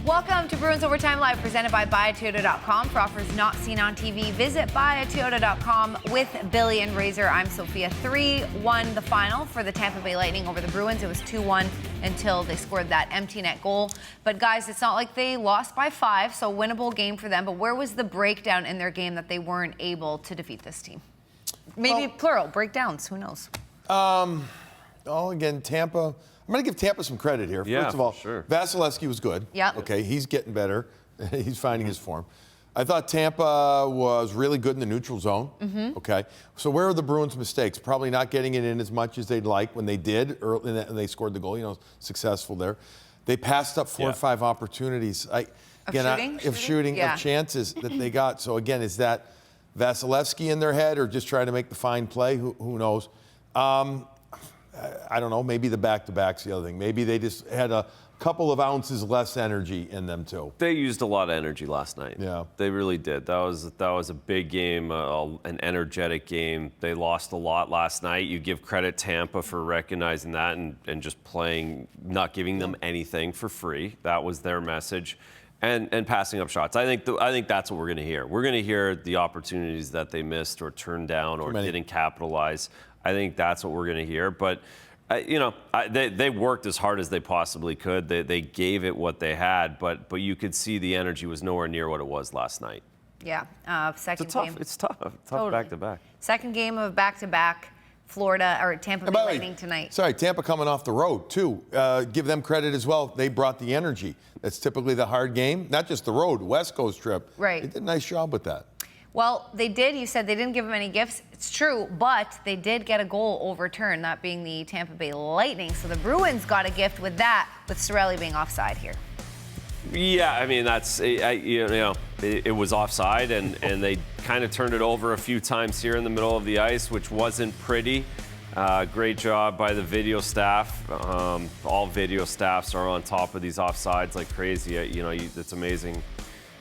Welcome to Bruins Overtime Live, presented by BuyAToyota.com. For offers not seen on TV, visit BuyAToyota.com with Billy and Razor. I'm Sophia. 3-1 the final for the Tampa Bay Lightning over the Bruins. It was 2-1 until they scored that empty net goal. But guys, it's not like they lost by 5, so winnable game for them. But where was the breakdown in their game that they weren't able to defeat this team? Maybe plural, breakdowns, who knows? Again, Tampa. I'm going to give Tampa some credit here. Yeah, First of all, sure. Vasilevskiy was good. Yeah. Okay, he's getting better. He's finding his form. I thought Tampa was really good in the neutral zone. Okay, so where are the Bruins' mistakes? Probably not getting it in as much as they'd like when they did, early, and they scored the goal. Successful there. They passed up 4 or 5 opportunities. Of chances that they got. So again, is that Vasilevskiy in their head, or just trying to make the fine play? Who knows? I don't know. Maybe the back-to-back's the other thing. Maybe they just had a couple of ounces less energy in them too. They used a lot of energy last night. Yeah, they really did. That was a big game, an energetic game. They lost a lot last night. You give credit Tampa for recognizing that and just playing, not giving them anything for free. That was their message, and passing up shots. I think that's what we're going to hear. We're going to hear the opportunities that they missed or turned down or didn't capitalize. I think that's what we're going to hear. But, they worked as hard as they possibly could. They gave it what they had, but you could see the energy was nowhere near what it was last night. Yeah, second game. It's tough Totally. back-to-back. Second game of back-to-back Florida or Tampa Bay Lightning tonight. Sorry, Tampa coming off the road too. Give them credit as well. They brought the energy. That's typically the hard game, not just the road, West Coast trip. Right. They did a nice job with that. Well, they did. You said they didn't give him any gifts. It's true, but they did get a goal overturned, that being the Tampa Bay Lightning. So the Bruins got a gift with that, with Cirelli being offside here. Yeah, I mean, it was offside, and they kind of turned it over a few times here in the middle of the ice, which wasn't pretty. Great job by the video staff. All video staffs are on top of these offsides like crazy. It's amazing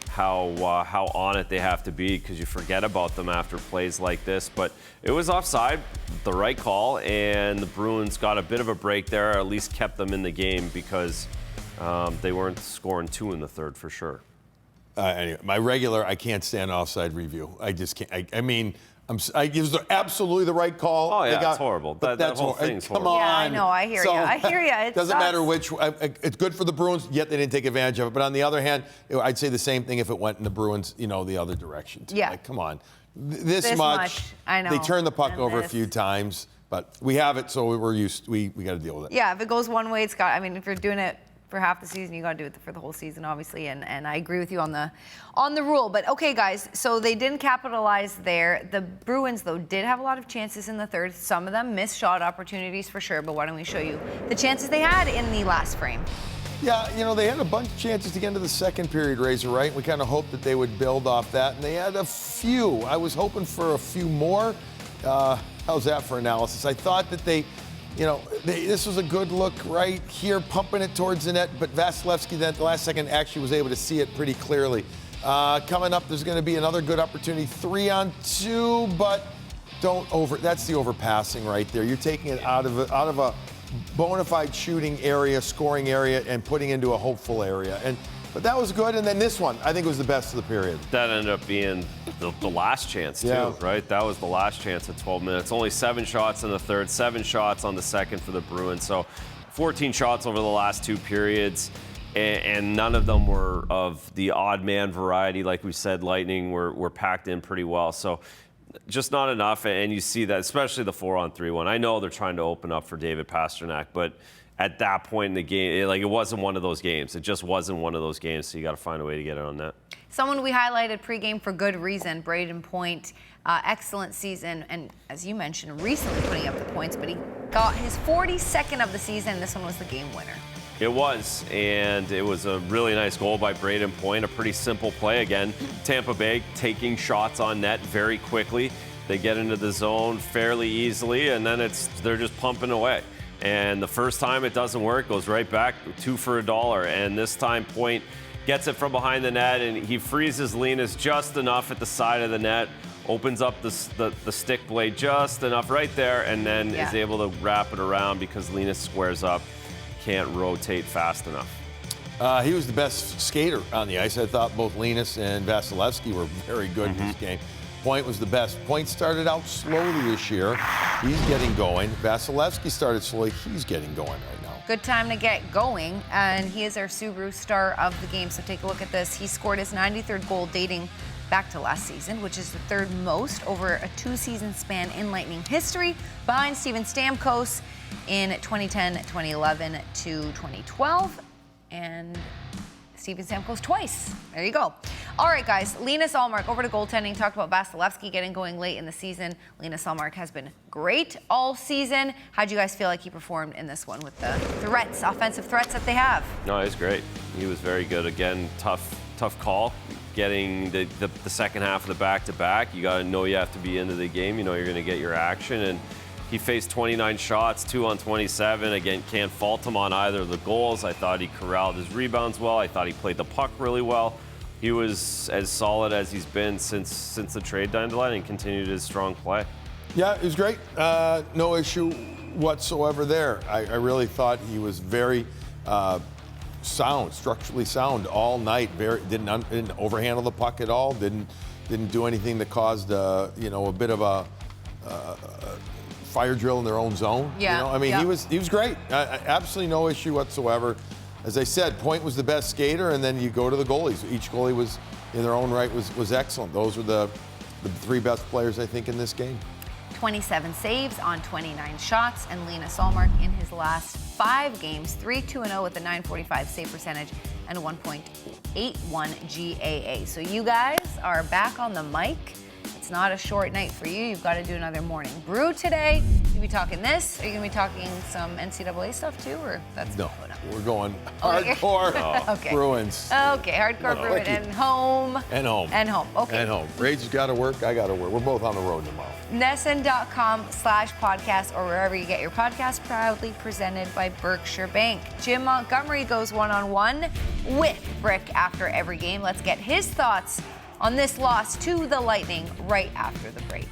how on it they have to be, because you forget about them after plays like this. But it was offside, the right call, and the Bruins got a bit of a break there, or at least kept them in the game, because they weren't scoring 2 in the third for sure. Anyway, my regular, I can't stand offside review. I just can't. It was absolutely the right call. Oh, yeah, it's horrible. That whole thing's horrible. Come on. Yeah, I know. I hear you. It doesn't matter which. It's good for the Bruins, yet they didn't take advantage of it. But on the other hand, I'd say the same thing if it went in the Bruins, the other direction, too. Yeah. Like, come on. This much. I know. They turned the puck over a few times, but we have it, so we're used. We got to deal with it. Yeah, if it goes one way, it's got. I mean, if you're doing it for half the season, you got to do it for the whole season, obviously, and I agree with you on the rule. But okay, guys, so they didn't capitalize there. The Bruins, though, did have a lot of chances in the third. Some of them missed shot opportunities for sure, but why don't we show you the chances they had in the last frame? Yeah, they had a bunch of chances to get into the second period, Razor, right? We kind of hoped that they would build off that, and they had a few. I was hoping for a few more. How's that for analysis? I thought that this was a good look right here, pumping it towards the net, but Vasilevskiy at the last second actually was able to see it pretty clearly. Coming up, there's going to be another good opportunity, 3-on-2, but that's the overpassing right there. You're taking it out of a bona fide shooting area, scoring area, and putting into a hopeful area. But that was good, and then this one, I think, was the best of the period. That ended up being the last chance, too, right? That was the last chance at 12 minutes. Only 7 shots in the third, 7 shots on the second for the Bruins. So 14 shots over the last 2 periods, and none of them were of the odd man variety. Like we said, Lightning were packed in pretty well. So just not enough, and you see that, especially the 4-on-3 one. I know they're trying to open up for David Pastrnak, but at that point in the game, it wasn't one of those games. It just wasn't one of those games, so you got to find a way to get it on net. Someone we highlighted pregame for good reason, Brayden Point. Excellent season, and as you mentioned, recently putting up the points, but he got his 42nd of the season. This one was the game winner. It was, and it was a really nice goal by Brayden Point. A pretty simple play again. Tampa Bay taking shots on net very quickly. They get into the zone fairly easily, and then they're just pumping away. And the first time it doesn't work, goes right back, 2 for $1. And this time Point gets it from behind the net, and he freezes Linus just enough at the side of the net, opens up the stick blade just enough right there, and then is able to wrap it around because Linus squares up, can't rotate fast enough. He was the best skater on the ice. I thought both Linus and Vasilevskiy were very good in this game. Point was the best. Point started out slowly this year. He's getting going. Vasilevskiy started slowly. He's getting going right now. Good time to get going, and he is our Subaru star of the game. So take a look at this. He scored his 93rd goal dating back to last season, which is the third most over a 2-season span in Lightning history, behind Steven Stamkos in 2010, 2011 to 2012, and Steven Stamkos twice. There you go. All right, guys, Linus Ullmark, over to goaltending. Talked about Vasilevskiy getting going late in the season. Linus Ullmark has been great all season. How'd you guys feel like he performed in this one with the threats, offensive threats that they have? No, he was great. He was very good. Again, tough call. Getting the second half of the back-to-back, you got to know you have to be into the game. You know you're going to get your action. And he faced 29 shots, 2 on 27. Again, can't fault him on either of the goals. I thought he corralled his rebounds well. I thought he played the puck really well. He was as solid as he's been since the trade deadline and continued his strong play. Yeah, it was great. No issue whatsoever there. I really thought he was very sound, structurally sound all night. Didn't overhandle the puck at all. Didn't do anything that caused a bit of a fire drill in their own zone. Yeah. I mean, yeah. he was great. Absolutely no issue whatsoever. As I said, Point was the best skater, and then you go to the goalies. Each goalie was, in their own right, was excellent. Those were the three best players, I think, in this game. 27 saves on 29 shots, and Linus Ullmark in his last 5 games, 3-2-0 with a .945 save percentage and a 1.81 GAA. So you guys are back on the mic. It's not a short night for you. You've got to do another morning brew today. You'll be talking this. Are you going to be talking some NCAA stuff too, or that's No, oh, no. we're going hardcore Okay. Bruins. Okay, hardcore Bruin and home. And home. And home. Okay. And home. Raider's got to work. I got to work. We're both on the road tomorrow. NESN.com/podcast or wherever you get your podcast, proudly presented by Berkshire Bank. Jim Montgomery goes one-on-one with Brick after every game. Let's get his thoughts on this loss to the Lightning right after the break.